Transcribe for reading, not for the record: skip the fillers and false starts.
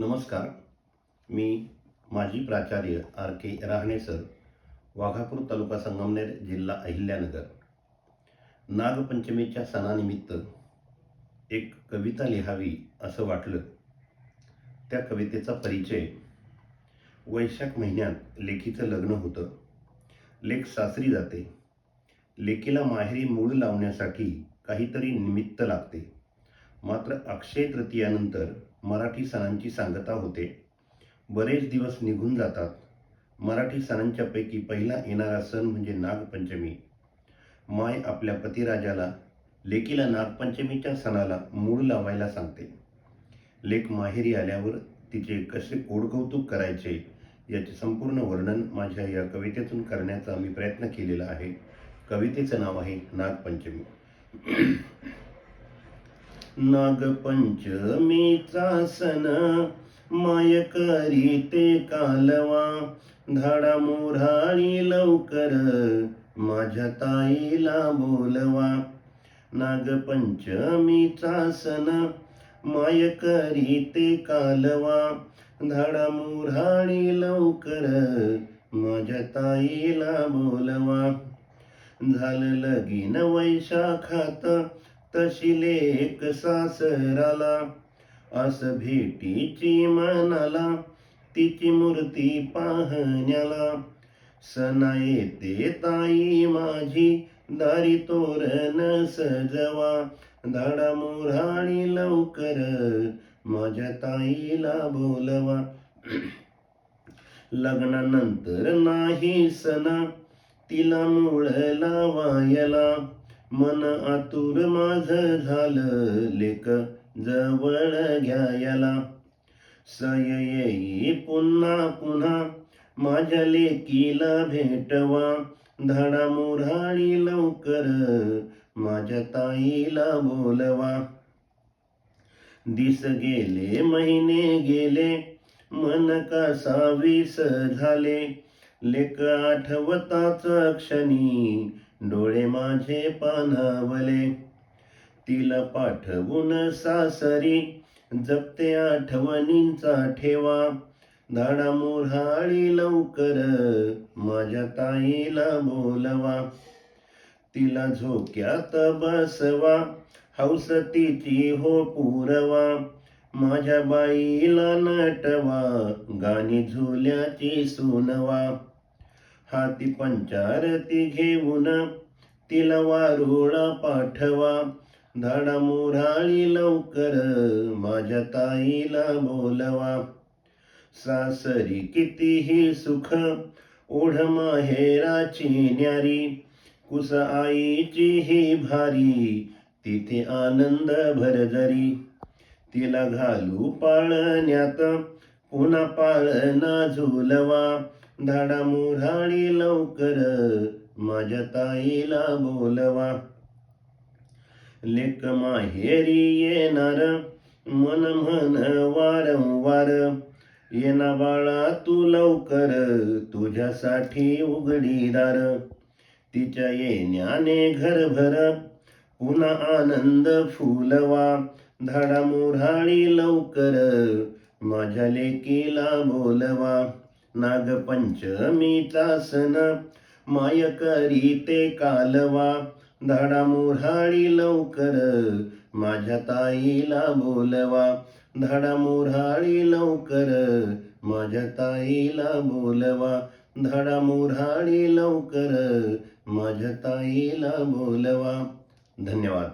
नमस्कार. मी माजी प्राचार्य आर के राहणे सर, वाघापूर तालुका संगमनेर, जिल्हा अहिल्यानगर. नागपंचमीच्या सणानिमित्त एक कविता लिहावी असं वाटलं. त्या कवितेचा परिचय. वैशाख महिन्यात लेकीचं लग्न होतं. लेक सासरी जाते. लेकीला माहेरी मूळ लावण्यासाठी काहीतरी निमित्त लागते. मात्र अक्षय तृतीयानंतर मराठी सणांची सांगता होते. बरेच दिवस निघून जातात. मराठी सणांच्यापैकी पहिला येणारा सण म्हणजे नागपंचमी. माय आपल्या पतिराजाला लेकीला नागपंचमीच्या सणाला मूळ लावायला सांगते. लेक माहेरी आल्यावर तिचे कसे कोडकौतुक करायचे याचे संपूर्ण वर्णन माझ्या या कवितेतून करण्याचा मी प्रयत्न केलेला आहे. कवितेचं नाव आहे नागपंचमी. नागपंचमीचा सण माय करीते कालवा, धाडा मोराळी लवकर माझ्या ताईला बोलवा. नागपंचमीचा सण माय करीते कालवा, धाडा मोराळी लवकर माझ्या ताईला बोलवा. झालं लगीन वैशाखात तशी लेक सासराला, आस भेटीची मनाला तिची मूर्ती पाहण्याला. सणा येते ताई माझी दारी तोरण सजवा, धाडा मोराळी लवकर माझ्या ताईला बोलवा. लग्नानंतर नाही सणा तिला मूळ लावायला, मन आतुर माझ झालं लेक जवळ घ्यायला. सय येई पुन्हा पुन्हा माझ्या लेकीला भेटवा, धाडा मोराळी लवकर माझ्या ताईला बोलवा. दिस गेले महिने गेले मन कासावीस झाले, लेक आठवताच क्षणी डोळे माझे पाणावले. तिला पाठवून सासरी जपते आठवणींचा ठेवा, धाडा मोराळी लवकर माझ्या ताईला बोलवा. तिला झोक्यात बसवा हौस तिची हो पुरवा, माझ्या बाईला नटवा गाणी झुल्याची सुनवा. हाती पंचारती घेऊन तिला वारुळा पाठवा, धाडा मोराळी लवकर माझ्या ताईला बोलवा. सासरी कितीही सुख ओढ माहेराची न्यारी, कुस आईची ही भारी तिथे आनंद भरजरी. तिला घालू पाळण्यात पुन्हा पाळणा झुलवा, धाडा मोराळी लवकर माझ्या ताईला बोलवा. लेक माहेरी येणार मन म्हण वारंवार, येना बाळा तू लवकर तुझ्यासाठी उघडी दार. तिच्या येण्याने घरभर पुन्हा आनंद फुलवा, धाडा मोराळी लवकर माझ्या लेकीला बोलवा. नागपंचमीचा सण माय करीते कालवा, धाडा मोराळी लवकर माझ्या ताईला बोलवा, धाडा मोराळी लवकर माझ्या ताईला बोलवा, धाडा मोराळी लवकर माझ्या ताईला बोलवा. धन्यवाद.